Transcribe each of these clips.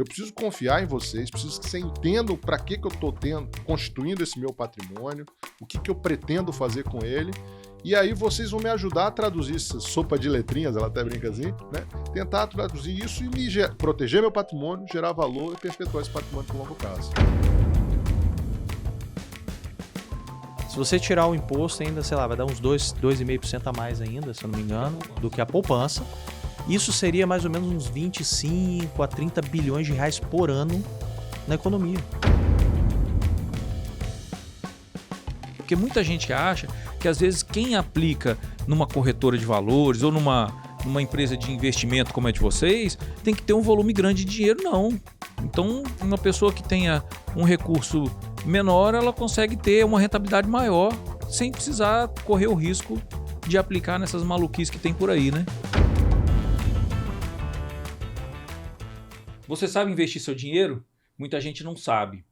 Eu preciso confiar em vocês, preciso que vocês entendam para que eu estou constituindo esse meu patrimônio, o que eu pretendo fazer com ele. E aí vocês vão me ajudar a traduzir essa sopa de letrinhas, ela até brinca assim, né? Tentar traduzir isso e proteger meu patrimônio, gerar valor e perpetuar esse patrimônio por longo prazo. Se você tirar o imposto ainda, sei lá, vai dar uns 2,5% a mais ainda, se eu não me engano, do que a poupança. Isso seria mais ou menos uns 25 a 30 bilhões de reais por ano na economia. Porque muita gente acha que às vezes quem aplica numa corretora de valores ou numa empresa de investimento como é de vocês, tem que ter um volume grande de dinheiro, não. Então, uma pessoa que tenha um recurso menor, ela consegue ter uma rentabilidade maior sem precisar correr o risco de aplicar nessas maluquices que tem por aí, né? Você sabe investir seu dinheiro? Muita gente não sabe.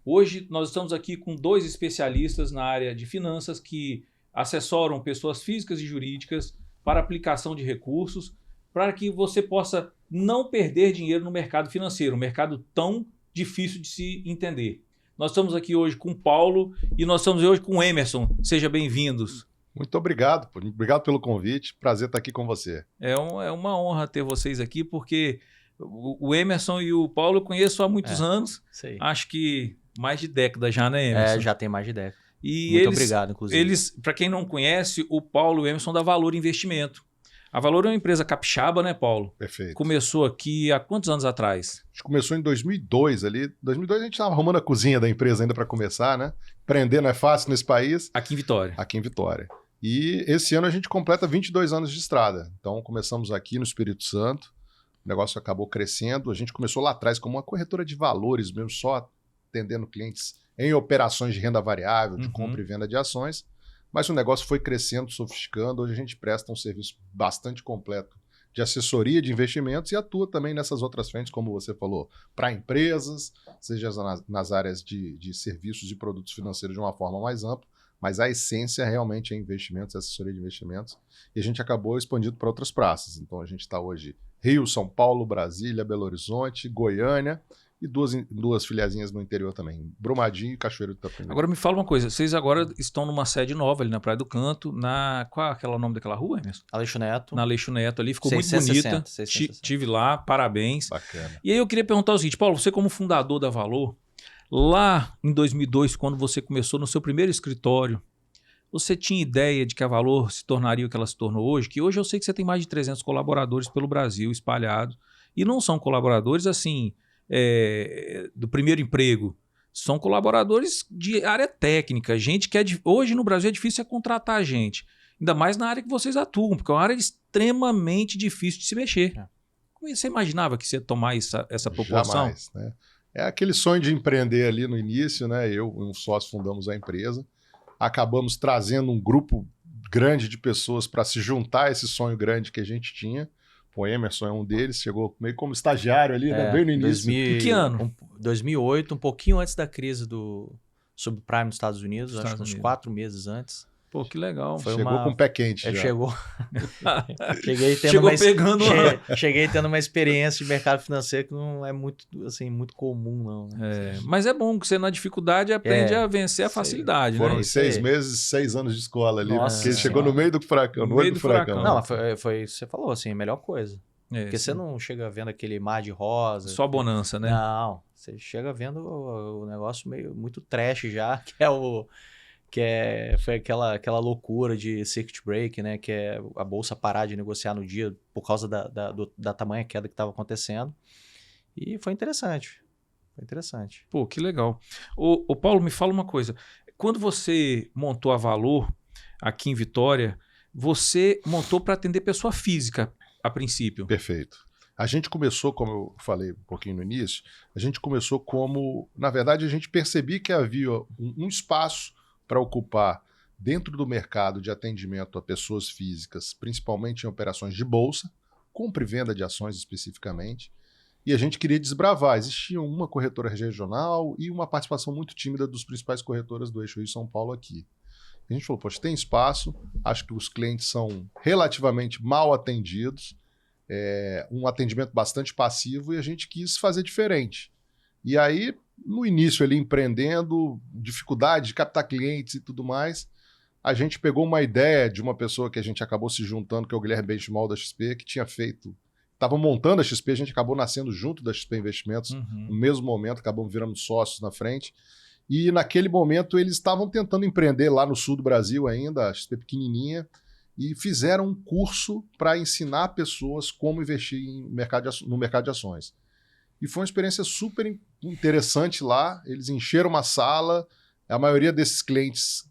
Hoje nós estamos aqui com 2 especialistas na área de finanças que assessoram pessoas físicas e jurídicas para aplicação de recursos, para que você possa não perder dinheiro no mercado financeiro, um mercado tão difícil de se entender. Nós estamos aqui hoje com o Paulo e nós estamos hoje com o Emerson. Sejam bem-vindos. Muito obrigado pelo convite, prazer estar aqui com você. É uma honra ter vocês aqui, porque o Emerson e o Paulo eu conheço há muitos anos, Sei. acho que mais de década já, né, Emerson? Já tem mais de década. E muito obrigado, inclusive. Para quem não conhece, o Paulo e o Emerson da Valor Investimento. A Valor é uma empresa capixaba, né, Paulo? Perfeito. Começou aqui há quantos anos atrás? A gente começou em 2002 ali. Em 2002 a gente estava arrumando a cozinha da empresa ainda para começar, né? Empreender não é fácil nesse país. Aqui em Vitória. Aqui em Vitória. E esse ano a gente completa 22 anos de estrada. Então começamos aqui no Espírito Santo. O negócio acabou crescendo. A gente começou lá atrás como uma corretora de valores mesmo, só atendendo clientes em operações de renda variável, de compra e venda de ações. Mas o negócio foi crescendo, sofisticando. Hoje a gente presta um serviço bastante completo de assessoria de investimentos e atua também nessas outras frentes, como você falou, para empresas, seja nas áreas de serviços e produtos financeiros de uma forma mais ampla, mas a essência realmente é investimentos, assessoria de investimentos. E a gente acabou expandindo para outras praças. Então a gente está hoje Rio, São Paulo, Brasília, Belo Horizonte, Goiânia, e duas filiazinhas no interior também, Brumadinho e Cachoeiro do Itapemirim. Agora me fala uma coisa, vocês agora estão numa sede nova ali na Praia do Canto, qual é o nome daquela rua, Emerson? Aleixo Neto. Na Aleixo Neto ali, ficou 660, muito bonita. 660. Tive lá, parabéns. Bacana. E aí eu queria perguntar o seguinte, Paulo, você como fundador da Valor, lá em 2002, quando você começou no seu primeiro escritório, você tinha ideia de que a Valor se tornaria o que ela se tornou hoje? Que hoje eu sei que você tem mais de 300 colaboradores pelo Brasil espalhados, e não são colaboradores assim... do primeiro emprego, são colaboradores de área técnica, gente que hoje no Brasil é difícil contratar gente, ainda mais na área que vocês atuam, porque é uma área extremamente difícil de se mexer. Como você imaginava que você ia tomar essa proporção? Jamais, né? É aquele sonho de empreender ali no início, né? Eu e um sócio fundamos a empresa, acabamos trazendo um grupo grande de pessoas para se juntar a esse sonho grande que a gente tinha. O Emerson é um deles, chegou meio como estagiário ali, né? Bem no início. Em que ano? 2008, um pouquinho antes da crise do subprime nos Estados Unidos, acho que uns 4 meses antes. Pô, que legal. Chegou com o pé quente já. Cheguei tendo uma experiência de mercado financeiro que não é muito, assim, muito comum, não. Né? Mas é bom que você na dificuldade aprende a vencer a facilidade, Foram né? 6 meses, 6 anos de escola ali. Nossa, porque ele chegou no meio do furacão, no olho do furacão. Não, foi você falou assim, a melhor coisa. Porque você não chega vendo aquele mar de rosa. Só bonança, né? Não, você chega vendo o negócio meio muito trash já, foi aquela loucura de circuit break, né? Que é a bolsa parar de negociar no dia por causa da tamanha queda que estava acontecendo. E foi interessante. Pô, que legal. Ô Paulo, me fala uma coisa. Quando você montou a Valor aqui em Vitória, você montou para atender pessoa física a princípio. Perfeito. A gente começou, como eu falei um pouquinho no início, a gente começou como... Na verdade, a gente percebia que havia um espaço para ocupar dentro do mercado de atendimento a pessoas físicas, principalmente em operações de bolsa, compra e venda de ações especificamente, e a gente queria desbravar. Existia uma corretora regional e uma participação muito tímida dos principais corretoras do eixo Rio-São Paulo aqui. A gente falou, poxa, tem espaço, acho que os clientes são relativamente mal atendidos, um atendimento bastante passivo e a gente quis fazer diferente. E aí, no início, ele empreendendo, dificuldade de captar clientes e tudo mais, a gente pegou uma ideia de uma pessoa que a gente acabou se juntando, que é o Guilherme Benchimol da XP, que tinha feito... Estava montando a XP, a gente acabou nascendo junto da XP Investimentos, no mesmo momento, acabamos virando sócios na frente. E naquele momento eles estavam tentando empreender lá no sul do Brasil ainda, a XP pequenininha, e fizeram um curso para ensinar pessoas como investir no mercado de ações. E foi uma experiência super interessante lá, eles encheram uma sala, a maioria desses clientes,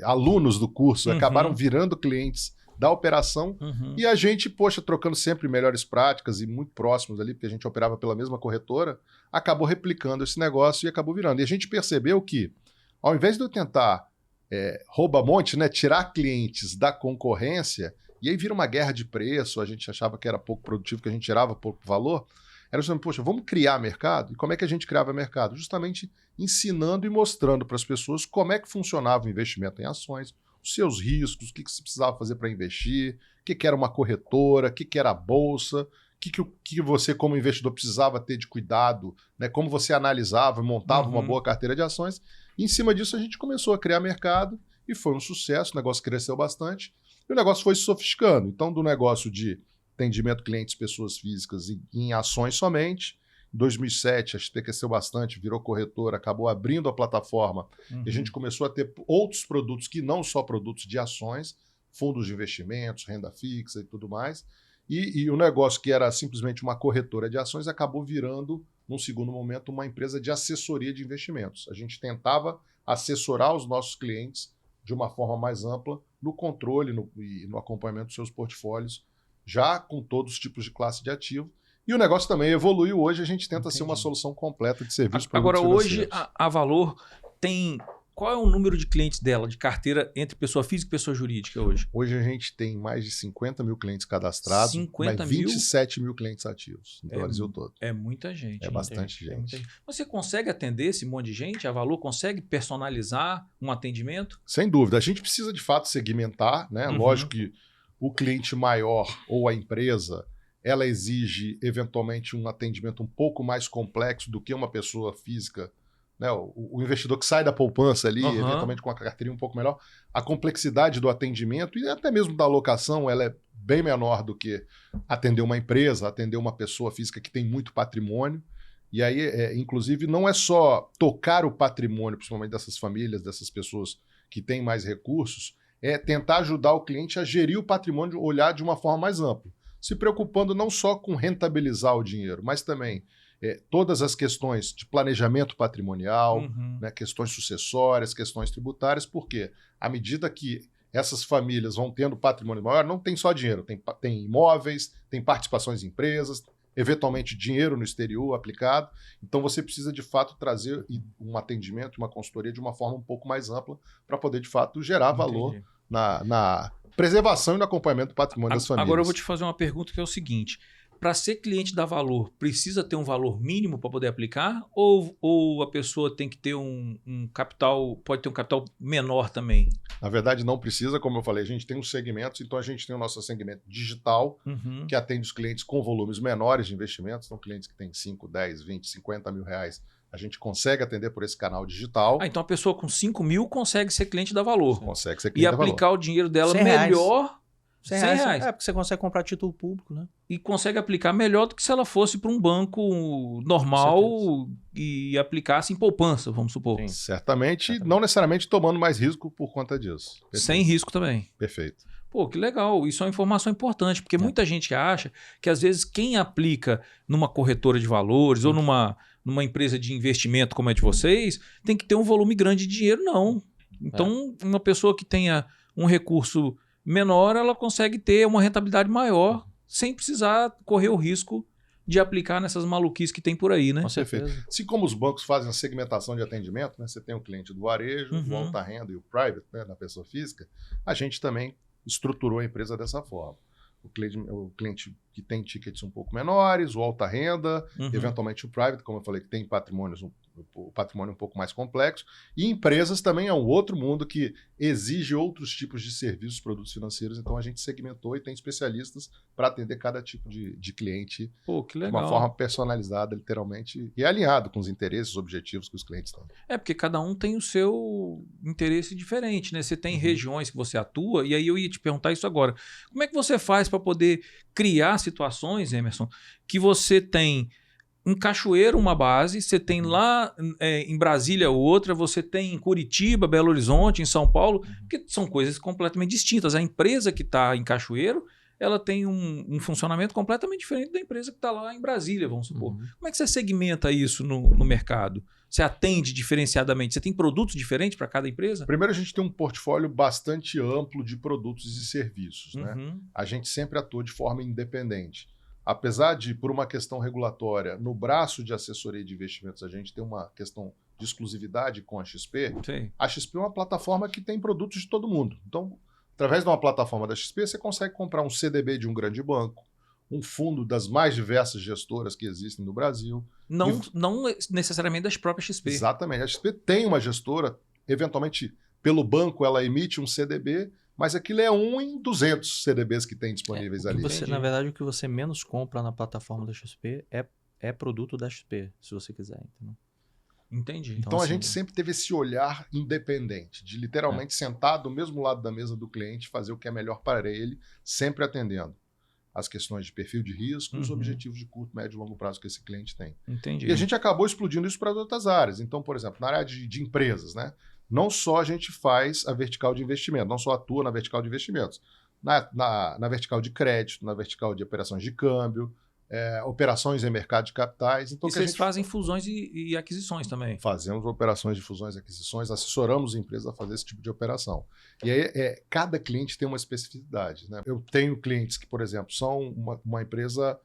alunos do curso, acabaram virando clientes da operação, e a gente, trocando sempre melhores práticas e muito próximos ali, porque a gente operava pela mesma corretora, acabou replicando esse negócio e acabou virando. E a gente percebeu que, ao invés de eu tentar rouba-monte, né, tirar clientes da concorrência, e aí vira uma guerra de preço, a gente achava que era pouco produtivo, que a gente tirava pouco valor, era justamente, poxa, vamos criar mercado? E como é que a gente criava mercado? Justamente ensinando e mostrando para as pessoas como é que funcionava o investimento em ações, os seus riscos, o que você precisava fazer para investir, o que era uma corretora, o que era a bolsa, o que você, como investidor, precisava ter de cuidado, né? Como você analisava e montava uma boa carteira de ações. E, em cima disso, a gente começou a criar mercado e foi um sucesso, o negócio cresceu bastante e o negócio foi se sofisticando. Então, do negócio de atendimento clientes, pessoas físicas em ações somente, em 2007, a XP cresceu bastante, virou corretora, acabou abrindo a plataforma e a gente começou a ter outros produtos que não só produtos de ações, fundos de investimentos, renda fixa e tudo mais. E o negócio que era simplesmente uma corretora de ações acabou virando, num segundo momento, uma empresa de assessoria de investimentos. A gente tentava assessorar os nossos clientes de uma forma mais ampla no controle e no acompanhamento dos seus portfólios, já com todos os tipos de classe de ativo. E o negócio também evoluiu. Hoje a gente tenta ser uma solução completa de serviços. Agora, hoje, a Valor tem... Qual é o número de clientes dela, de carteira, entre pessoa física e pessoa jurídica hoje? Hoje a gente tem mais de 50 mil clientes cadastrados, 50 mais 27 mil clientes ativos no Brasil todo. É muita gente. É bastante gente. Você consegue atender esse monte de gente? A Valor consegue personalizar um atendimento? Sem dúvida. A gente precisa, de fato, segmentar, né? Lógico que o cliente maior ou a empresa, ela exige, eventualmente, um atendimento um pouco mais complexo do que uma pessoa física, né? O investidor que sai da poupança ali, eventualmente com a carteirinha um pouco melhor, a complexidade do atendimento e até mesmo da alocação, ela é bem menor do que atender uma empresa, atender uma pessoa física que tem muito patrimônio. E aí, inclusive, não é só tocar o patrimônio, principalmente dessas famílias, dessas pessoas que têm mais recursos, é tentar ajudar o cliente a gerir o patrimônio, olhar de uma forma mais ampla, se preocupando não só com rentabilizar o dinheiro, mas também todas as questões de planejamento patrimonial, né, questões sucessórias, questões tributárias, porque à medida que essas famílias vão tendo patrimônio maior, não tem só dinheiro, tem imóveis, tem participações em empresas, eventualmente dinheiro no exterior aplicado. Então você precisa, de fato, trazer um atendimento, uma consultoria de uma forma um pouco mais ampla para poder, de fato, gerar valor na preservação e no acompanhamento do patrimônio das famílias. Agora eu vou te fazer uma pergunta que é o seguinte: para ser cliente da Valor, precisa ter um valor mínimo para poder aplicar? Ou a pessoa tem que ter um capital, pode ter um capital menor também? Na verdade, não precisa, como eu falei, a gente tem uns segmentos, então a gente tem o nosso segmento digital, que atende os clientes com volumes menores de investimentos, são clientes que têm 5, 10, 20, 50 mil reais. A gente consegue atender por esse canal digital. Então a pessoa com 5 mil consegue ser cliente da Valor. Consegue ser cliente da Valor. E aplicar o dinheiro dela melhor... R$100. Porque você consegue comprar título público, né? E consegue aplicar melhor do que se ela fosse para um banco normal e aplicasse em poupança, vamos supor. Sim, certamente, não necessariamente tomando mais risco por conta disso. Perfeito. Sem risco também. Perfeito. Pô, que legal. Isso é uma informação importante, porque muita gente acha que, às vezes, quem aplica numa corretora de valores ou numa empresa de investimento como é de vocês, tem que ter um volume grande de dinheiro. Não. Então, uma pessoa que tenha um recurso menor, ela consegue ter uma rentabilidade maior sem precisar correr o risco de aplicar nessas maluquices que tem por aí, né? Com certeza. Assim como os bancos fazem a segmentação de atendimento, né? Você tem o cliente do varejo, o alta renda e o private, né? Da pessoa física, a gente também estruturou a empresa dessa forma. O cliente que tem tickets um pouco menores, o alta renda, eventualmente o private, como eu falei, que tem patrimônios o patrimônio um pouco mais complexo. E empresas também é um outro mundo que exige outros tipos de serviços, produtos financeiros. Então a gente segmentou e tem especialistas para atender cada tipo de cliente Pô, que de legal. uma forma personalizada, literalmente, e alinhado com os interesses, os objetivos que os clientes têm. Porque cada um tem o seu interesse diferente, né? Você tem regiões que você atua, e aí eu ia te perguntar isso agora. Como é que você faz para poder criar situações, Emerson, que você tem em Cachoeiro uma base, você tem lá em Brasília outra, você tem em Curitiba, Belo Horizonte, em São Paulo, que são coisas completamente distintas. A empresa que está em Cachoeiro, ela tem um funcionamento completamente diferente da empresa que está lá em Brasília, vamos supor. Como é que você segmenta isso no mercado? Você atende diferenciadamente? Você tem produtos diferentes para cada empresa? Primeiro, a gente tem um portfólio bastante amplo de produtos e serviços, né? A gente sempre atua de forma independente. Apesar de, por uma questão regulatória, no braço de assessoria de investimentos, a gente tem uma questão de exclusividade com a XP. Sim. A XP é uma plataforma que tem produtos de todo mundo. Então, através de uma plataforma da XP, você consegue comprar um CDB de um grande banco, um fundo das mais diversas gestoras que existem no Brasil. Não necessariamente das próprias XP. Exatamente. A XP tem uma gestora, eventualmente, pelo banco, ela emite um CDB, mas aquilo é 1 em 200 CDBs que tem disponíveis ali. Na verdade, o que você menos compra na plataforma da XP é produto da XP, se você quiser. Entendeu? Entendi. Então a gente sempre teve esse olhar independente, de literalmente sentar do mesmo lado da mesa do cliente, fazer o que é melhor para ele, sempre atendendo as questões de perfil de risco e os objetivos de curto, médio e longo prazo que esse cliente tem. Entendi. E a gente acabou explodindo isso para outras áreas. Então, por exemplo, na área de empresas, né? Não só a gente faz a vertical de investimento, não só atua na vertical de investimentos, na vertical de crédito, na vertical de operações de câmbio, operações em mercado de capitais. Então, e vocês fazem fusões e aquisições também? Fazemos operações de fusões e aquisições, assessoramos empresas a fazer esse tipo de operação. E aí, cada cliente tem uma especificidade, né? Eu tenho clientes que, por exemplo, são uma empresa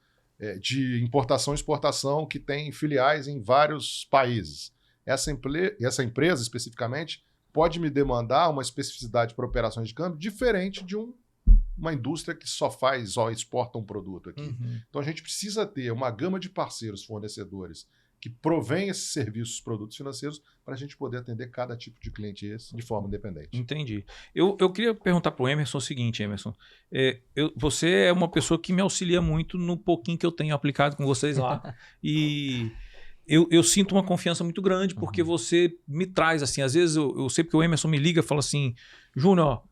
de importação e exportação que tem filiais em vários países. Essa empresa, especificamente, pode me demandar uma especificidade para operações de câmbio diferente de uma indústria que só exporta um produto aqui. Então, a gente precisa ter uma gama de parceiros, fornecedores, que provém esses serviços, produtos financeiros, para a gente poder atender cada tipo de cliente de forma independente. Entendi. Eu queria perguntar para o Emerson o seguinte, Emerson. Você é uma pessoa que me auxilia muito no pouquinho que eu tenho aplicado com vocês lá. E eu sinto uma confiança muito grande, porque você me traz, assim, às vezes eu sei porque o Emerson me liga e fala assim, Júnior,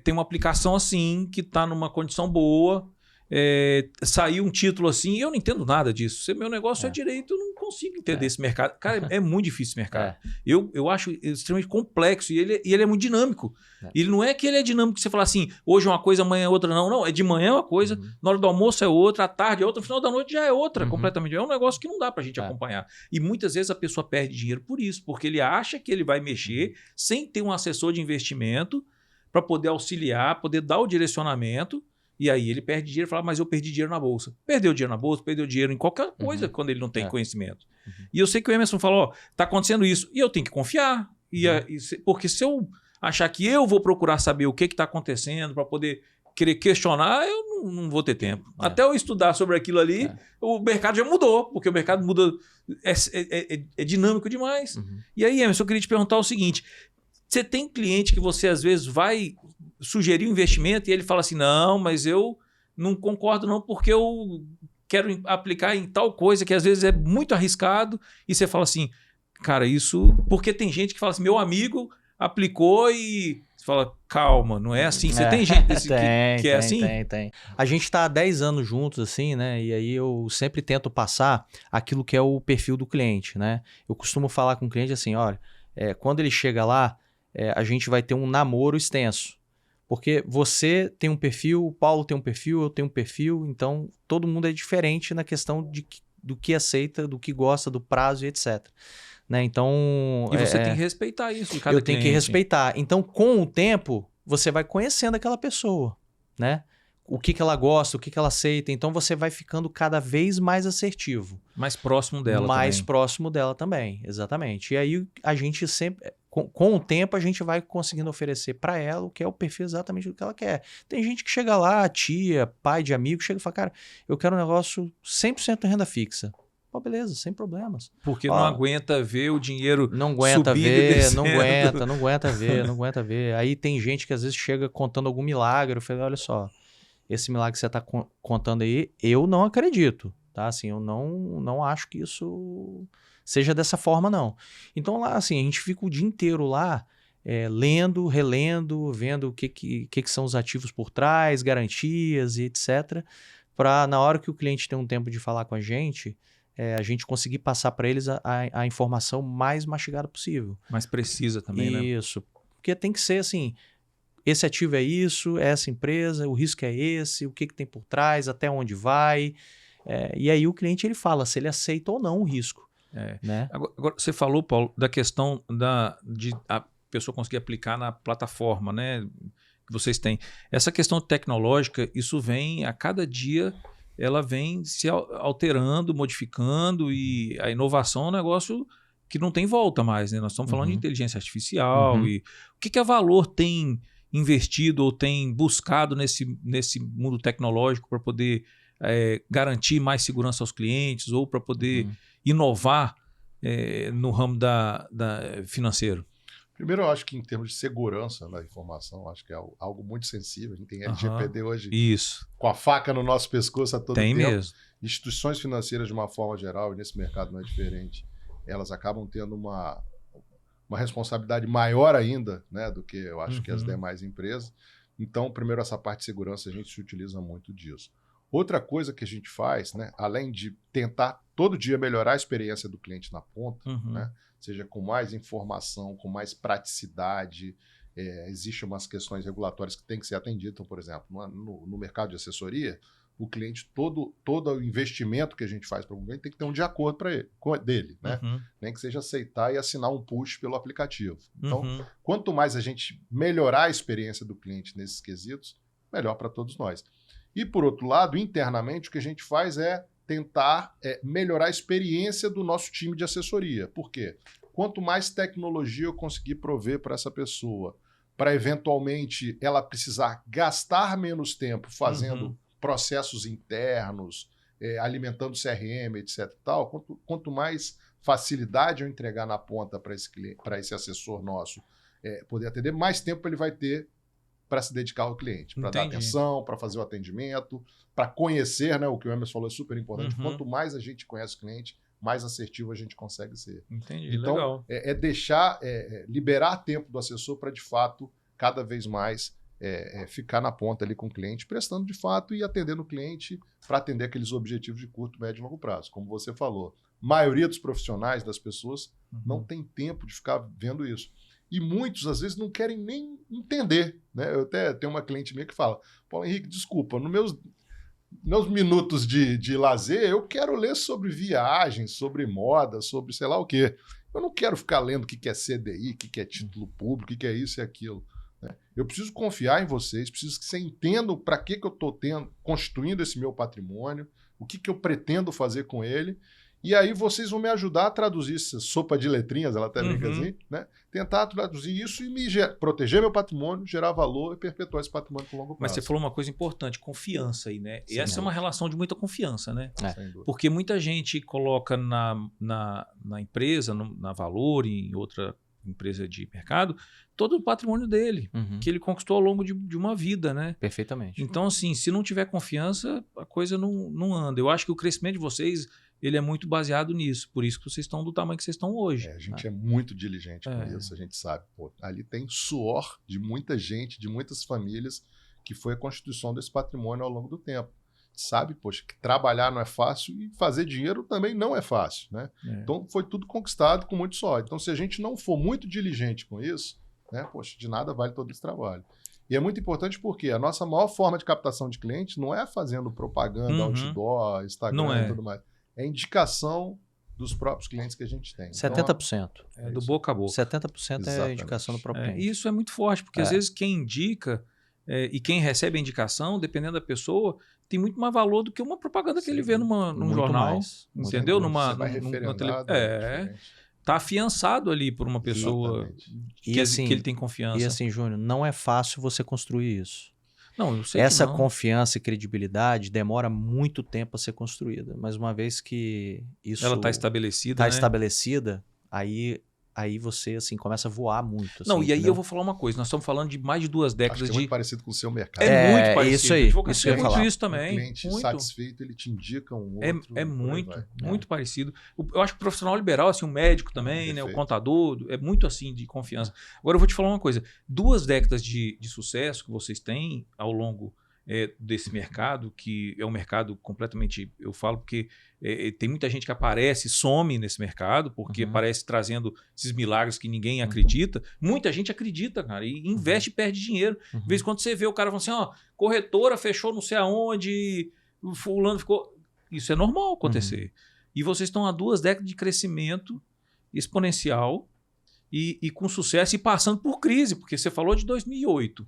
tem uma aplicação assim, que está numa condição boa, saiu um título assim, e eu não entendo nada disso. Meu negócio é direito, eu não consigo entender esse mercado. Cara, é muito difícil esse mercado. Eu acho extremamente complexo e ele é muito dinâmico. Ele não é que ele é dinâmico que você fala assim, hoje é uma coisa, amanhã é outra. Não, é de manhã é uma coisa, na hora do almoço é outra, à tarde é outra, no final da noite já é outra, completamente. É um negócio que não dá pra gente acompanhar. E muitas vezes a pessoa perde dinheiro por isso, porque ele acha que ele vai mexer sem ter um assessor de investimento para poder auxiliar, poder dar o direcionamento. E aí ele perde dinheiro e fala, mas eu perdi dinheiro na bolsa. Perdeu dinheiro na bolsa, perdeu dinheiro em qualquer coisa quando ele não tem conhecimento. E eu sei que o Emerson falou, tá acontecendo isso. E eu tenho que confiar. Porque se eu achar que eu vou procurar saber o que está acontecendo para poder querer questionar, eu não vou ter tempo. Até eu estudar sobre aquilo ali, o mercado já mudou. Porque o mercado muda, é dinâmico demais. E aí, Emerson, eu queria te perguntar o seguinte, você tem cliente que você às vezes vai sugerir um investimento e ele fala assim, não, mas eu não concordo não, porque eu quero aplicar em tal coisa que às vezes é muito arriscado, e você fala assim, cara, isso... Porque tem gente que fala assim, meu amigo aplicou e você fala, calma, não é assim. Você tem gente desse que é assim? Tem. A gente está há 10 anos juntos, assim, né? E aí eu sempre tento passar aquilo que é o perfil do cliente, né? Eu costumo falar com o cliente assim, olha, quando ele chega lá, a gente vai ter um namoro extenso. Porque você tem um perfil, o Paulo tem um perfil, eu tenho um perfil, então todo mundo é diferente na questão do que aceita, do que gosta, do prazo e etc. Né? Então, e você tem que respeitar isso de cada cliente. Eu tenho que respeitar. Então, com o tempo, você vai conhecendo aquela pessoa, né? O que ela gosta, o que ela aceita. Então, você vai ficando cada vez mais assertivo. Mais próximo dela mais próximo dela também, exatamente. E aí, a gente sempre... Com o tempo, a gente vai conseguindo oferecer para ela o que é o perfil exatamente do que ela quer. Tem gente que chega lá, tia, pai de amigo, chega e fala, cara, eu quero um negócio 100% renda fixa. Pô, beleza, sem problemas. Porque não aguenta ver o dinheiro não aguenta subindo e ver, descendo. não aguenta ver. Aí tem gente que às vezes chega contando algum milagre. Eu falei, olha só, esse milagre que você está contando aí, eu não acredito, tá? Assim, eu não acho que isso seja dessa forma, não. Então lá, assim, a gente fica o dia inteiro lá, lendo, relendo, vendo o que são os ativos por trás, garantias e etc. Para na hora que o cliente tem um tempo de falar com a gente conseguir passar para eles a informação mais mastigada possível. Mais precisa também, né? Isso. Porque tem que ser assim, esse ativo é isso, é essa empresa, o risco é esse, o que tem por trás, até onde vai. E aí o cliente ele fala se ele aceita ou não o risco. Né? Agora, você falou, Paulo, da questão de a pessoa conseguir aplicar na plataforma, né, que vocês têm. Essa questão tecnológica, isso vem a cada dia, ela vem se alterando, modificando, e a inovação é um negócio que não tem volta mais, né? Nós estamos falando de inteligência artificial e o que a Valor tem investido ou tem buscado nesse mundo tecnológico para poder garantir mais segurança aos clientes ou para poder inovar no ramo da financeiro? Primeiro, eu acho que em termos de segurança da informação, acho que é algo muito sensível. A gente tem LGPD hoje com a faca no nosso pescoço a todo tempo. Mesmo. Instituições financeiras, de uma forma geral, e nesse mercado não é diferente, elas acabam tendo uma responsabilidade maior ainda, né, do que eu acho que as demais empresas. Então, primeiro, essa parte de segurança, a gente se utiliza muito disso. Outra coisa que a gente faz, né, além de tentar todo dia melhorar a experiência do cliente na ponta, né, seja com mais informação, com mais praticidade, existem umas questões regulatórias que têm que ser atendidas. Então, por exemplo, no mercado de assessoria, o cliente, todo o investimento que a gente faz para o cliente tem que ter um de acordo dele, né? Nem que seja aceitar e assinar um push pelo aplicativo. Então, quanto mais a gente melhorar a experiência do cliente nesses quesitos, melhor para todos nós. E, por outro lado, internamente, o que a gente faz é tentar melhorar a experiência do nosso time de assessoria. Por quê? Quanto mais tecnologia eu conseguir prover para essa pessoa, para eventualmente ela precisar gastar menos tempo fazendo processos internos, alimentando CRM, etc. Tal, quanto mais facilidade eu entregar na ponta para esse assessor nosso poder atender, mais tempo ele vai ter para se dedicar ao cliente, para dar atenção, para fazer o atendimento, para conhecer, né, o que o Emerson falou é super importante. Quanto mais a gente conhece o cliente, mais assertivo a gente consegue ser. Entendi, então, legal. Deixar, liberar tempo do assessor para, de fato, cada vez mais ficar na ponta ali com o cliente, prestando de fato e atendendo o cliente para atender aqueles objetivos de curto, médio e longo prazo. Como você falou, a maioria dos profissionais, das pessoas, não tem tempo de ficar vendo isso. E muitos, às vezes, não querem nem entender, né? Eu até tenho uma cliente minha que fala, Paulo Henrique, desculpa, nos meus minutos de lazer, eu quero ler sobre viagens, sobre moda, sobre sei lá o quê. Eu não quero ficar lendo o que é CDI, o que é título público, o que é isso e aquilo. Né? Eu preciso confiar em vocês, preciso que vocês entendam para que eu estou constituindo esse meu patrimônio, o que eu pretendo fazer com ele. E aí vocês vão me ajudar a traduzir essa sopa de letrinhas, ela até brinca assim, né? Tentar traduzir isso e proteger meu patrimônio, gerar valor e perpetuar esse patrimônio por longo prazo. Mas você falou uma coisa importante, confiança aí, né? Sim, essa é uma relação de muita confiança, né? Sem dúvida. Porque muita gente coloca na empresa, na Valor, em outra empresa de mercado, todo o patrimônio dele, que ele conquistou ao longo de uma vida, né? Perfeitamente. Então, assim, se não tiver confiança, a coisa não anda. Eu acho que o crescimento de vocês, ele é muito baseado nisso. Por isso que vocês estão do tamanho que vocês estão hoje. A gente é muito diligente com isso, a gente sabe. Pô, ali tem suor de muita gente, de muitas famílias, que foi a constituição desse patrimônio ao longo do tempo. Sabe, poxa, que trabalhar não é fácil e fazer dinheiro também não é fácil, né? Então foi tudo conquistado com muito suor. Então se a gente não for muito diligente com isso, né, poxa, de nada vale todo esse trabalho. E é muito importante porque a nossa maior forma de captação de clientes não é fazendo propaganda, outdoor, Instagram e tudo mais. É indicação dos próprios clientes que a gente tem. 70%. Então, do boca a boca. 70% é a indicação do próprio cliente. E isso é muito forte, porque às vezes quem indica e quem recebe a indicação, dependendo da pessoa, tem muito mais valor do que uma propaganda que ele vê num jornal. Mais. Entendeu? Tá afiançado ali por uma pessoa que ele tem confiança. E assim, Júnior, não é fácil você construir isso. Não, eu sei Essa que não. confiança e credibilidade demora muito tempo a ser construída. Mas uma vez que isso Ela está estabelecida, está né? estabelecida, aí você assim começa a voar muito. Não, assim, e aí entendeu? eu vou falar uma coisa. Nós estamos falando de mais de 2 Acho décadas que é de... muito parecido com o seu mercado. É muito parecido. isso aí, Advocacia isso que eu é ia muito falar. isso O também. cliente Muito. satisfeito, ele te indica um É, outro. é e por aí muito, vai. muito parecido. Eu acho que o profissional liberal, assim, o médico também, né, o Perfeito. contador, é muito assim de confiança. Agora eu vou te falar uma coisa. 2 décadas de sucesso que vocês têm ao longo desse mercado, que é um mercado completamente, eu falo porque tem muita gente que aparece, some nesse mercado, porque aparece trazendo esses milagres que ninguém acredita. Muita gente acredita, cara, e investe e perde dinheiro. De vez em quando você vê o cara falando assim, ó, corretora fechou não sei aonde, o fulano ficou... Isso é normal acontecer. E vocês estão há 2 décadas de crescimento exponencial e com sucesso e passando por crise, porque você falou de 2008.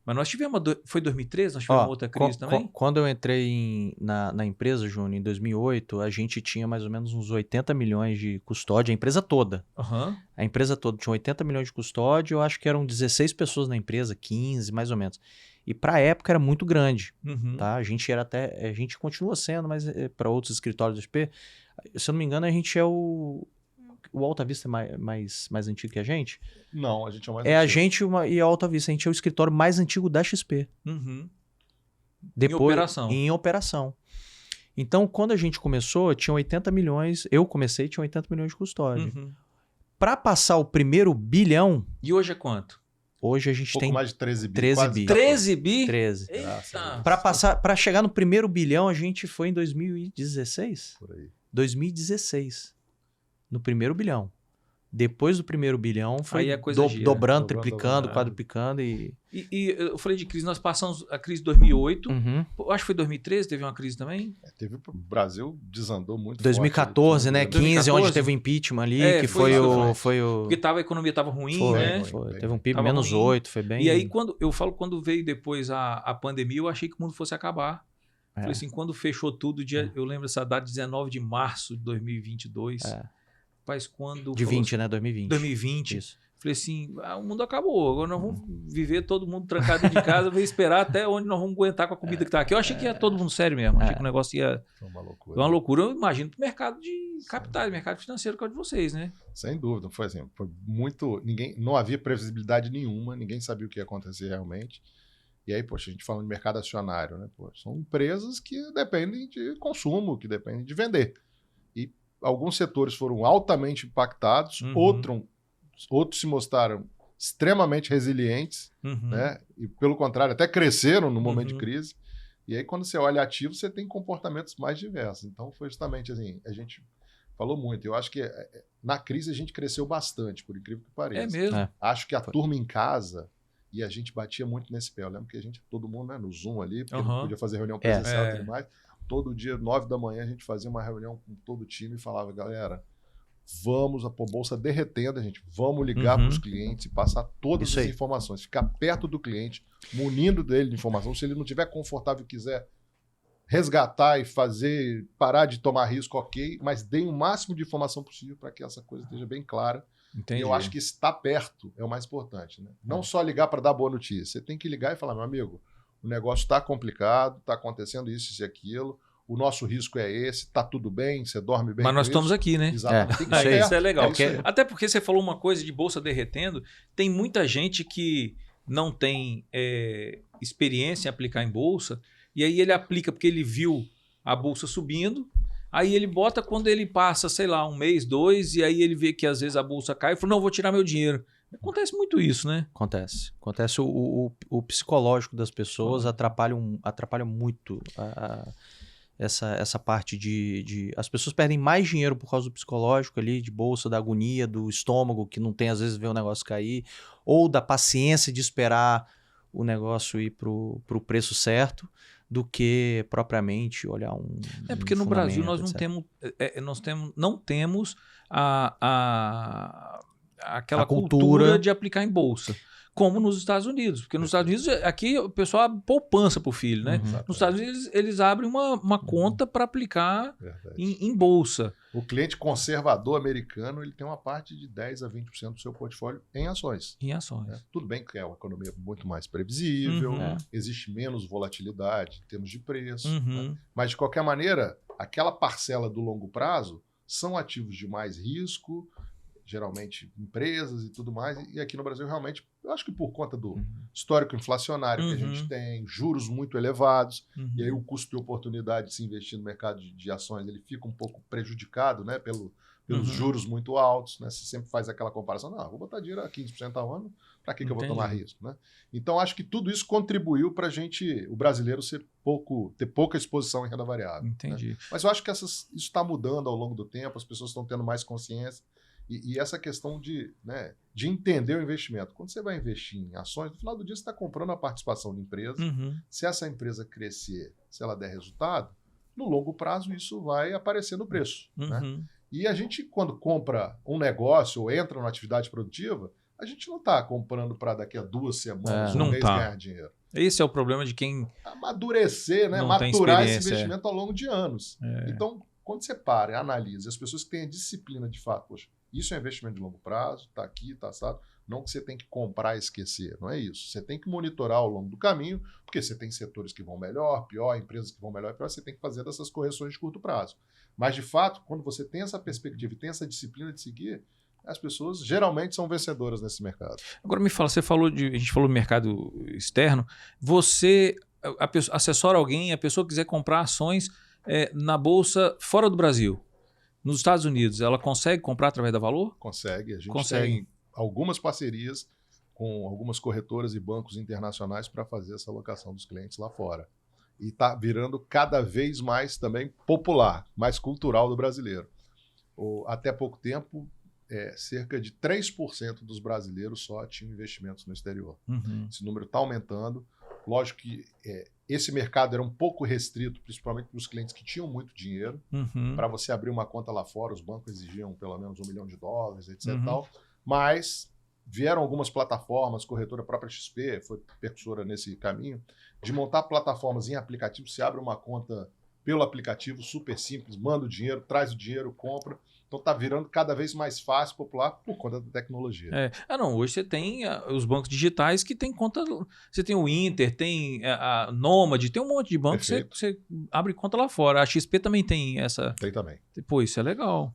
Mas nós tivemos... Foi 2013? Nós tivemos outra crise também? Quando eu entrei na empresa, Júnior, em 2008, a gente tinha mais ou menos uns 80 milhões de custódia, a empresa toda. A empresa toda tinha 80 milhões de custódia, eu acho que eram 16 pessoas na empresa, 15 mais ou menos. E para a época era muito grande. Tá? A gente continua sendo, mas para outros escritórios do XP, se eu não me engano, a gente é o Alta Vista é mais antigo que a gente? Não, a gente é o mais A antigo. gente e a Alta Vista, a gente é o escritório mais antigo da XP. Depois, Em operação. Em operação. Então, quando a gente começou, tinha 80 milhões. Eu comecei, tinha 80 milhões de custódia. Para passar o primeiro bilhão, E hoje é quanto? hoje a gente pouco tem mais de 13 bi. 13 quase bi. 13 bi? 13. Graças a Eita! Deus. Para chegar no primeiro bilhão, a gente foi em 2016. Por aí. 2016. No primeiro bilhão. Depois do primeiro bilhão, foi Aí a coisa gira. dobrando, Dobrando, triplicando, dobrando. quadruplicando e... E eu falei de crise, nós passamos a crise de 2008. Uhum. Eu acho que foi 2013, teve uma crise também. O Brasil desandou muito 2014, forte, né? 2014. 15, onde teve o impeachment ali, que foi foi isso, o... Porque a economia estava ruim, Foi, né? foi. Teve um PIB Tava menos ruim. 8, foi bem... E aí, quando veio depois a pandemia, eu achei que o mundo fosse acabar. Falei assim, quando fechou tudo, eu lembro essa data, 19 de março de 2022. Mas quando... De 20, né? 2020. 2020. Isso. Falei assim, o mundo acabou, agora nós vamos viver todo mundo trancado de casa, vamos esperar até onde nós vamos aguentar com a comida que tá aqui. Eu achei que ia todo mundo sério mesmo, achei que o negócio ia... Foi uma loucura. Foi uma loucura, eu imagino, pro mercado de capitais, mercado financeiro que é o de vocês, né? Sem dúvida, foi assim, foi muito... Não havia previsibilidade nenhuma, ninguém sabia o que ia acontecer realmente. E aí, poxa, a gente falando de mercado acionário, né? Poxa, são empresas que dependem de consumo, que dependem de vender. E alguns setores foram altamente impactados, outros se mostraram extremamente resilientes, né? E pelo contrário, até cresceram no momento de crise. E aí, quando você olha ativo, você tem comportamentos mais diversos. Então, foi justamente assim, a gente falou muito. Eu acho que na crise a gente cresceu bastante, por incrível que pareça. É mesmo. Acho que a turma em casa, e a gente batia muito nesse pé. Eu lembro que a gente, todo mundo, né, no Zoom ali, porque não podia fazer reunião presencial e tudo mais. Todo dia, 9 da manhã, a gente fazia uma reunião com todo o time e falava, galera, vamos, a bolsa derretendo, a gente, vamos ligar para os clientes e passar todas as informações, ficar perto do cliente, munindo dele de informação. Se ele não estiver confortável e quiser resgatar e fazer, parar de tomar risco, ok, mas dê o máximo de informação possível para que essa coisa esteja bem clara. Entendi. E eu acho que estar perto é o mais importante, né? Não só ligar para dar boa notícia, você tem que ligar e falar, meu amigo, o negócio está complicado, está acontecendo isso e aquilo, o nosso risco é esse, está tudo bem, você dorme bem. Mas nós estamos aqui, né? Exatamente. Tem que ser Isso é legal. isso aí. Até porque você falou uma coisa de bolsa derretendo, tem muita gente que não tem experiência em aplicar em bolsa, e aí ele aplica porque ele viu a bolsa subindo, aí ele bota quando ele passa, sei lá, um mês, 2, e aí ele vê que às vezes a bolsa cai e fala, não, vou tirar meu dinheiro. Acontece muito isso, né? Acontece. Acontece o psicológico das pessoas atrapalha muito essa parte de... As pessoas perdem mais dinheiro por causa do psicológico ali, de bolsa, da agonia, do estômago, que não tem, às vezes, ver o negócio cair, ou da paciência de esperar o negócio ir pro preço certo, do que propriamente olhar porque no Brasil nós não temos aquela cultura de aplicar em bolsa, como nos Estados Unidos. Porque nos Estados Unidos, aqui o pessoal abre poupança para o filho, né? Nos Estados Unidos, eles abrem uma conta para aplicar em bolsa. O cliente conservador americano ele tem uma parte de 10 a 20% do seu portfólio em ações. Em ações. Né? Tudo bem que é uma economia muito mais previsível, Uhum. existe menos volatilidade em termos de preço, Uhum. né? Mas de qualquer maneira, aquela parcela do longo prazo são ativos de mais risco, geralmente empresas e tudo mais, e aqui no Brasil realmente, eu acho que por conta do histórico inflacionário que a gente tem, juros muito elevados, e aí o custo de oportunidade de se investir no mercado de ações ele fica um pouco prejudicado, né, pelos juros muito altos, né? Você sempre faz aquela comparação, não, vou botar dinheiro a 15% ao ano, para que eu vou tomar risco, né? Então acho que tudo isso contribuiu para o brasileiro ter pouca exposição em renda variável. Entendi. Né? Mas eu acho que isso está mudando ao longo do tempo, as pessoas estão tendo mais consciência. E essa questão de entender o investimento. Quando você vai investir em ações, no final do dia você está comprando a participação de empresa. Se essa empresa crescer, se ela der resultado, no longo prazo isso vai aparecer no preço. Né? E a gente, quando compra um negócio ou entra numa atividade produtiva, a gente não está comprando para daqui a 2 semanas, um mês ganhar dinheiro. Esse é o problema de quem amadurecer, né? Maturar esse investimento ao longo de anos. Então, quando você para e analisa, as pessoas que têm a disciplina de fato, poxa, isso é investimento de longo prazo, está aqui, está assado. Não que você tem que comprar e esquecer, não é isso. Você tem que monitorar ao longo do caminho, porque você tem setores que vão melhor, pior, empresas que vão melhor, pior, você tem que fazer essas correções de curto prazo. Mas, de fato, quando você tem essa perspectiva e tem essa disciplina de seguir, as pessoas geralmente são vencedoras nesse mercado. Agora me fala, a gente falou do mercado externo, você assessora alguém, a pessoa quiser comprar ações na bolsa fora do Brasil, nos Estados Unidos, ela consegue comprar através da Valor? Consegue. A gente tem algumas parcerias com algumas corretoras e bancos internacionais para fazer essa alocação dos clientes lá fora. E está virando cada vez mais também popular, mais cultural do brasileiro. Até pouco tempo, cerca de 3% dos brasileiros só tinham investimentos no exterior. Esse número está aumentando. Lógico que esse mercado era um pouco restrito, principalmente para os clientes que tinham muito dinheiro. Para você abrir uma conta lá fora, os bancos exigiam pelo menos $1 milhão, etc. Tal. Mas vieram algumas plataformas, corretora própria XP foi precursora nesse caminho, de montar plataformas em aplicativo. Você abre uma conta pelo aplicativo, super simples, manda o dinheiro, traz o dinheiro, compra. Então está virando cada vez mais fácil, popular, por conta da tecnologia. Hoje você tem os bancos digitais que tem conta. Você tem o Inter, tem a Nomad, tem um monte de banco que você abre conta lá fora. A XP também tem essa. Tem também. Pô, isso é legal.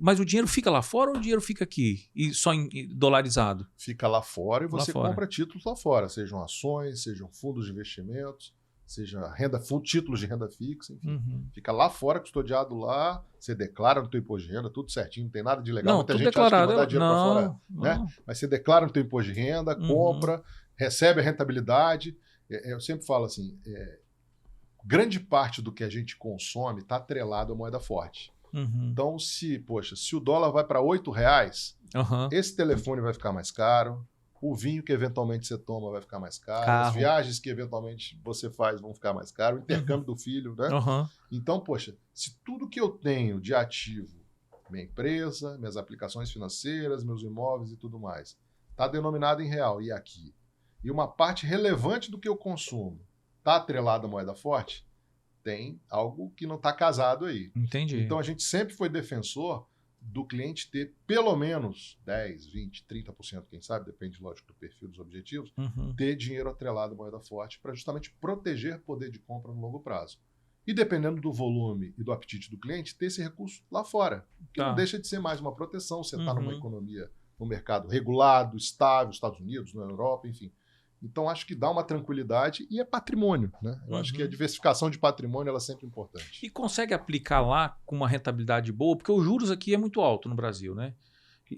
Mas o dinheiro fica lá fora ou o dinheiro fica aqui? E só dolarizado? Fica lá fora e você compra títulos lá fora, sejam ações, sejam fundos de investimentos, seja títulos de renda fixa, enfim. Fica lá fora, custodiado lá, você declara no teu imposto de renda, tudo certinho, não tem nada de legal. Não, muita tudo gente declarado. Acha que mandar dinheiro para fora, né? Mas você declara no teu imposto de renda, compra, recebe a rentabilidade. Eu sempre falo assim, grande parte do que a gente consome está atrelado à moeda forte. Então, se o dólar vai para R$8, esse telefone vai ficar mais caro, o vinho que eventualmente você toma vai ficar mais caro, as viagens que eventualmente você faz vão ficar mais caro, o intercâmbio do filho, né? Então, se tudo que eu tenho de ativo, minha empresa, minhas aplicações financeiras, meus imóveis e tudo mais, está denominado em real e aqui, e uma parte relevante do que eu consumo está atrelada à moeda forte, tem algo que não está casado aí. Entendi. Então, a gente sempre foi defensor do cliente ter pelo menos 10, 20, 30%, quem sabe, depende, lógico, do perfil dos objetivos, ter dinheiro atrelado à moeda forte para justamente proteger poder de compra no longo prazo. E dependendo do volume e do apetite do cliente, ter esse recurso lá fora, que não deixa de ser mais uma proteção. Você está numa economia, num mercado regulado, estável, Estados Unidos, na Europa, enfim. Então, acho que dá uma tranquilidade e é patrimônio, né? Eu acho que a diversificação de patrimônio ela é sempre importante. E consegue aplicar lá com uma rentabilidade boa? Porque os juros aqui é muito alto no Brasil, né?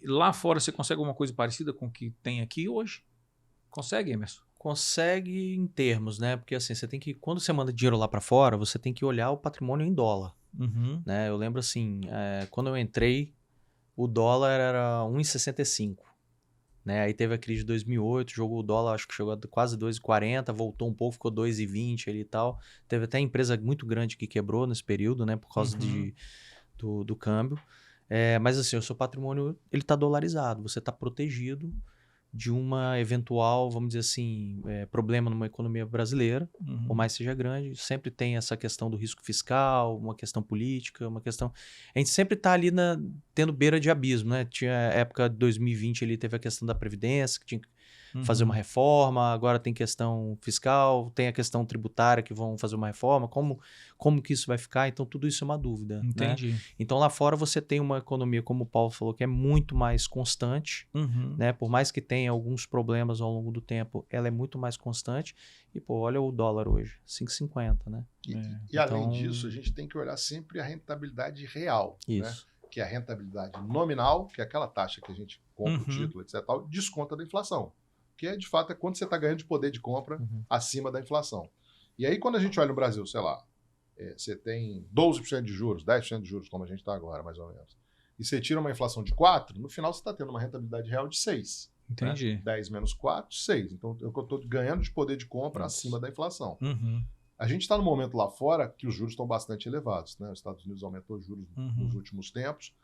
Lá fora você consegue alguma coisa parecida com o que tem aqui hoje? Consegue, Emerson? Consegue em termos, né? Porque assim, você tem que, quando você manda dinheiro lá para fora, você tem que olhar o patrimônio em dólar. Né? Eu lembro assim, quando eu entrei, o dólar era 1,65. Né? Aí teve a crise de 2008, o dólar acho que chegou a quase 2,40, voltou um pouco, ficou 2,20 ali e tal. Teve até empresa muito grande que quebrou nesse período, né? Por causa do câmbio. Mas assim, o seu patrimônio ele está dolarizado, você está protegido de uma eventual, vamos dizer assim, problema numa economia brasileira, por mais que seja grande. Sempre tem essa questão do risco fiscal, uma questão política, uma questão... A gente sempre está ali tendo beira de abismo, né? Tinha a época de 2020, ali teve a questão da Previdência, que tinha que fazer uma reforma, agora tem questão fiscal, tem a questão tributária que vão fazer uma reforma, como que isso vai ficar? Então, tudo isso é uma dúvida. Entendi. Né? Então, lá fora você tem uma economia, como o Paulo falou, que é muito mais constante, né? Por mais que tenha alguns problemas ao longo do tempo, ela é muito mais constante. E, pô, olha o dólar hoje, 5,50, né? E além disso, a gente tem que olhar sempre a rentabilidade real. Isso. Né? Que é a rentabilidade nominal, que é aquela taxa que a gente compra o título, etc. Tal, desconta da inflação. Que de fato é quando você está ganhando de poder de compra acima da inflação. E aí quando a gente olha no Brasil, sei lá, você tem 12% de juros, 10% de juros, como a gente está agora, mais ou menos, e você tira uma inflação de 4%, no final você está tendo uma rentabilidade real de 6%. Entendi. Né? 10 menos 4, 6. Então eu estou ganhando de poder de compra acima da inflação. A gente está no momento lá fora que os juros estão bastante elevados. Né? Os Estados Unidos aumentou os juros nos últimos tempos.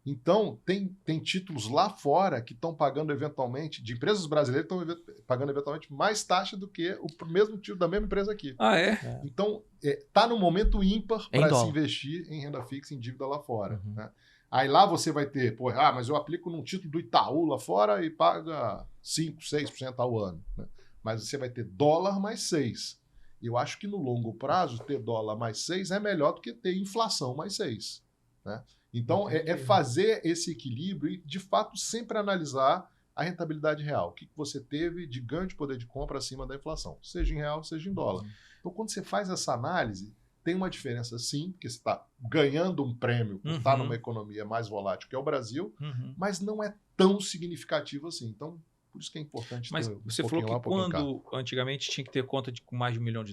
Então, tem títulos lá fora que estão pagando eventualmente, de empresas brasileiras estão pagando eventualmente mais taxa do que o mesmo título da mesma empresa aqui. Ah, é? Então, está no momento ímpar para se investir em renda fixa, em dívida lá fora. Né? Aí lá você vai ter, mas eu aplico num título do Itaú lá fora e paga 5%, 6% ao ano. Né? Mas você vai ter dólar mais 6%. E eu acho que no longo prazo, ter dólar mais 6% é melhor do que ter inflação mais 6%. Né? Então, é fazer esse equilíbrio e, de fato, sempre analisar a rentabilidade real. O que você teve de ganho de poder de compra acima da inflação, seja em real, seja em dólar. Então, quando você faz essa análise, tem uma diferença sim, porque você está ganhando um prêmio por estar numa economia mais volátil que é o Brasil, mas não é tão significativo assim. Então, por isso que é importante Mas ter você falou que quando antigamente tinha que ter conta com mais de $1 milhão,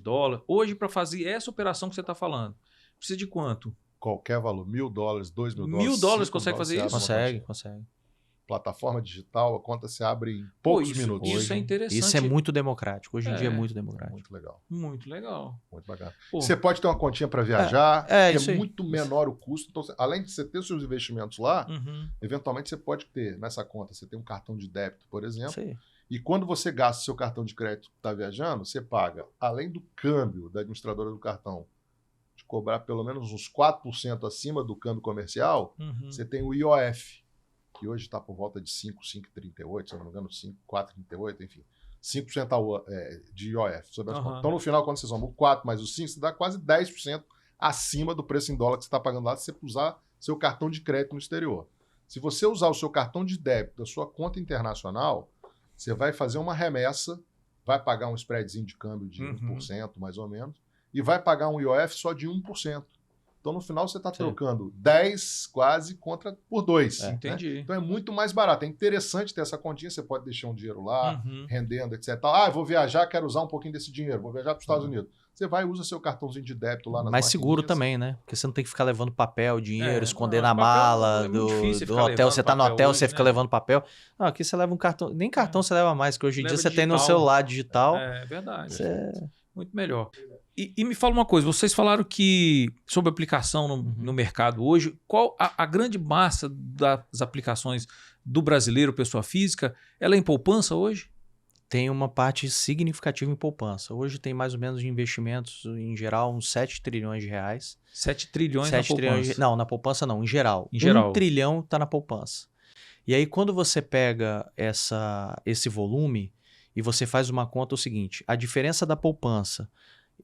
hoje, para fazer essa operação que você está falando, precisa de quanto? Qualquer valor, $1.000, $2.000. $1.000 consegue fazer isso? Consegue. Plataforma digital, a conta se abre em poucos minutos. Isso é interessante. Isso é muito democrático. Hoje em dia é muito democrático. Muito legal. Muito legal. Muito bacana. Você pode ter uma continha para viajar, que é muito menor o custo. Então, além de você ter os seus investimentos lá, eventualmente você pode ter nessa conta, você tem um cartão de débito, por exemplo. E quando você gasta o seu cartão de crédito que está viajando, você paga, além do câmbio da administradora do cartão, cobrar pelo menos uns 4% acima do câmbio comercial, você tem o IOF, que hoje está por volta de 5,38, se eu não me engano, 4,38, enfim, 5% de IOF sobre as contas. Então, no final, quando você soma o 4 mais o 5, você dá quase 10% acima do preço em dólar que você está pagando lá se você usar seu cartão de crédito no exterior. Se você usar o seu cartão de débito da sua conta internacional, você vai fazer uma remessa, vai pagar um spreadzinho de câmbio de 1%, mais ou menos, e vai pagar um IOF só de 1%. Então, no final, você está trocando 10 quase por 2. Entendi. Né? Então, é muito mais barato. É interessante ter essa continha. Você pode deixar um dinheiro lá, rendendo, etc. Eu vou viajar, quero usar um pouquinho desse dinheiro. Vou viajar para os Estados Unidos. Você vai e usa seu cartãozinho de débito lá nas mais seguro também, né? Porque você não tem que ficar levando papel, dinheiro, esconder na mala do hotel. Você tá no hotel, você fica levando papel. Não, aqui você leva um cartão. Nem cartão você leva mais, que hoje em dia você tem no celular digital. É verdade. Muito melhor. E me fala uma coisa, vocês falaram que sobre aplicação no mercado hoje, qual a grande massa das aplicações do brasileiro, pessoa física, ela é em poupança hoje? Tem uma parte significativa em poupança. Hoje tem mais ou menos de investimentos, em geral, uns 7 trilhões de reais. 7 trilhões na poupança? Não, na poupança não, em geral. Em geral. 1 trilhão está na poupança. E aí, quando você pega esse volume e você faz uma conta, é o seguinte, a diferença da poupança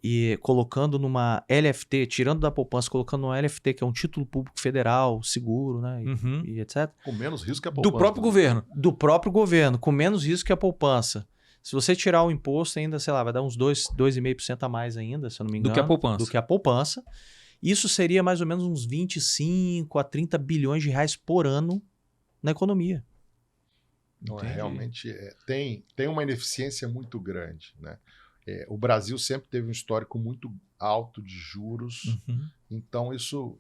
e colocando numa LFT, tirando da poupança, colocando numa LFT, que é um título público federal, seguro, né, e etc. Com menos risco que a poupança. Do próprio governo. Do próprio governo, com menos risco que a poupança. Se você tirar o imposto ainda, sei lá, vai dar uns 2,5% a mais ainda, se eu não me engano. Do que a poupança. Do que a poupança. Isso seria mais ou menos uns 25 a 30 bilhões de reais por ano na economia. Então, realmente tem uma ineficiência muito grande, né? O Brasil sempre teve um histórico muito alto de juros, então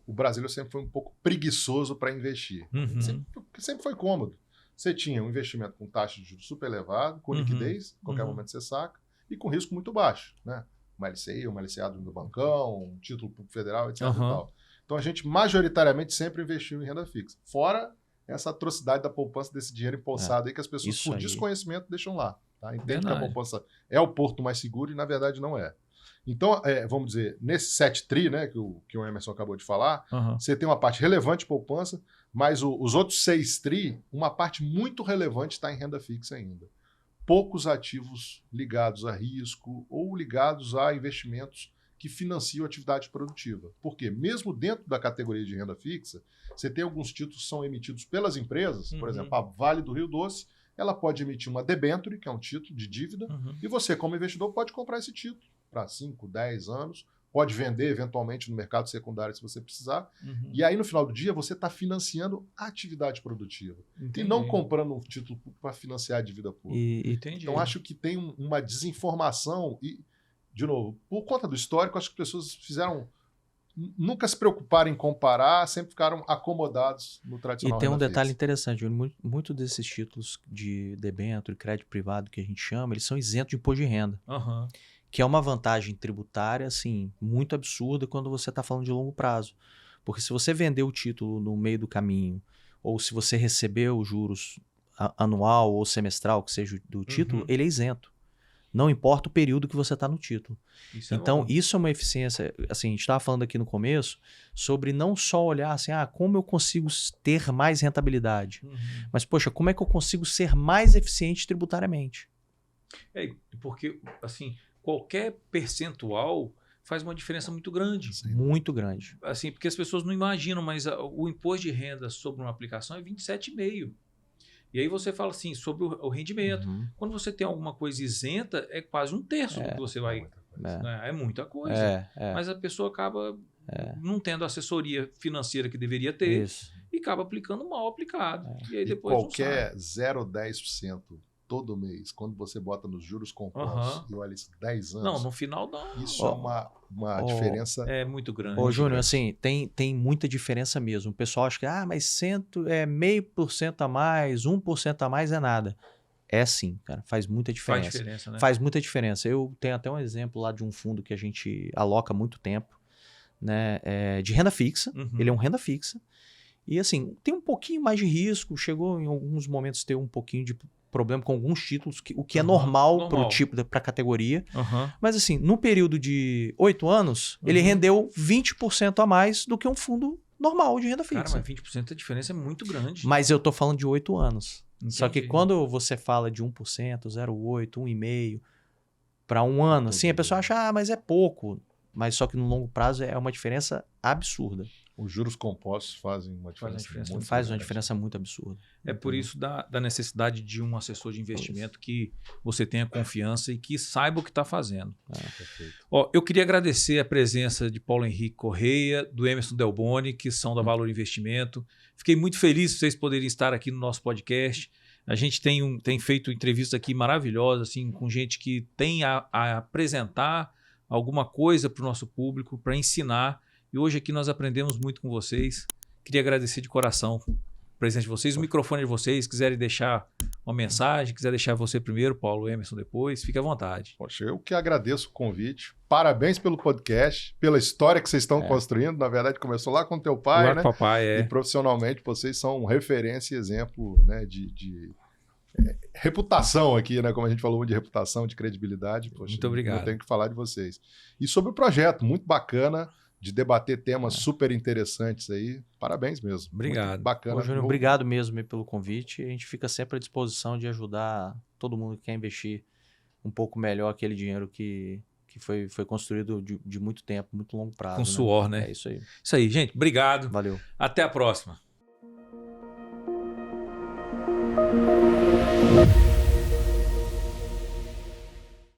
o brasileiro sempre foi um pouco preguiçoso para investir. Sempre foi cômodo. Você tinha um investimento com taxa de juros super elevado, com liquidez, em qualquer momento você saca, e com risco muito baixo, né? Uma LCI, uma LCA do bancão, um título público federal, etc. E tal. Então a gente majoritariamente sempre investiu em renda fixa. Fora essa atrocidade da poupança, desse dinheiro empossado aí que as pessoas, Isso por aí. desconhecimento, deixam lá. Tá? Entende que a Verdade. poupança é o porto mais seguro e, na verdade, não é. Então, vamos dizer, nesse 7 tri, né, que o Emerson acabou de falar, Aham. você tem uma parte relevante de poupança, mas os outros 6 tri, uma parte muito relevante está em renda fixa ainda. Poucos ativos ligados a risco ou ligados a investimentos que financiam a atividade produtiva. Por quê? Mesmo dentro da categoria de renda fixa, você tem alguns títulos que são emitidos pelas empresas, por exemplo, a Vale do Rio Doce, ela pode emitir uma debenture, que é um título de dívida, e você, como investidor, pode comprar esse título para 5, 10 anos, pode vender eventualmente no mercado secundário se você precisar, e aí no final do dia você está financiando a atividade produtiva. E não comprando um título para financiar a dívida pública. Entendi. Então acho que tem uma desinformação e, de novo, por conta do histórico, acho que as pessoas nunca se preocuparam em comparar, sempre ficaram acomodados no tradicional. E tem um renda detalhe fixa. interessante, Júnior, muito desses títulos de debênture, crédito privado que a gente chama, eles são isentos de imposto de renda. Aham. Que é uma vantagem tributária, assim, muito absurda quando você está falando de longo prazo. Porque se você vender o título no meio do caminho, ou se você receber os juros anual ou semestral, que seja do título, ele é isento. Não importa o período que você está no título. Então, isso é uma eficiência. Assim, a gente estava falando aqui no começo sobre não só olhar assim, como eu consigo ter mais rentabilidade, mas, poxa, como é que eu consigo ser mais eficiente tributariamente? Porque, assim, qualquer percentual faz uma diferença muito grande. Sim. Muito grande. Assim, porque as pessoas não imaginam, mas o imposto de renda sobre uma aplicação é 27,5%. E aí você fala assim, sobre o rendimento. Quando você tem alguma coisa isenta, é quase 1/3 do que você vai... É muita coisa. Mas a pessoa acaba não tendo a assessoria financeira que deveria ter e acaba aplicando mal aplicado. E aí depois qualquer 0,10% todo mês, quando você bota nos juros compostos e olha isso 10 anos... Não, no final não. Isso é uma diferença... É muito grande. Ô, Júnior, assim, tem muita diferença mesmo. O pessoal acha que, mas 0,5% a mais, 1% a mais é nada. É sim, cara, faz muita diferença. Faz diferença, né? Faz muita diferença. Eu tenho até um exemplo lá de um fundo que a gente aloca há muito tempo, né, de renda fixa. Ele é um renda fixa. E assim, tem um pouquinho mais de risco, chegou em alguns momentos ter um pouquinho de problema com alguns títulos, o que é normal para o tipo, para a categoria. Mas assim, no período de 8 anos, ele rendeu 20% a mais do que um fundo normal de renda fixa. Cara, mas 20% a diferença é muito grande. Mas eu tô falando de 8 anos. Entendi. Só que quando você fala de 1%, 0,8%, 1,5% para um ano, assim, a pessoa acha, mas é pouco. Mas só que no longo prazo é uma diferença absurda. Os juros compostos fazem uma diferença muito Faz uma grande. diferença muito absurda. É por isso da necessidade de um assessor de investimento que você tenha confiança e que saiba o que está fazendo. Perfeito. Eu queria agradecer a presença de Paulo Henrique Correia, do Emerson Delboni, que são da Valor Investimento. Fiquei muito feliz de vocês poderem estar aqui no nosso podcast. A gente tem feito entrevistas aqui maravilhosas, assim, com gente que tem a apresentar alguma coisa para o nosso público, para ensinar. E hoje aqui nós aprendemos muito com vocês. Queria agradecer de coração a presença de vocês, o microfone de vocês. Quiserem deixar uma mensagem, quiser deixar você primeiro, Paulo, Emerson depois, fique à vontade. Poxa, eu que agradeço o convite. Parabéns pelo podcast, pela história que vocês estão construindo. Na verdade, começou lá com teu pai, né? Papai, E profissionalmente vocês são referência e exemplo, né, de reputação aqui, né? Como a gente falou de reputação, de credibilidade. Poxa, muito obrigado. Eu tenho que falar de vocês. E sobre o projeto, muito bacana, de debater temas super interessantes aí. Parabéns mesmo. Obrigado. Muito bacana. Ô, Júnior, obrigado mesmo pelo convite. A gente fica sempre à disposição de ajudar todo mundo que quer investir um pouco melhor aquele dinheiro que foi construído de muito tempo, muito longo prazo. Com suor, né? É isso aí. Isso aí, gente. Obrigado. Valeu. Até a próxima.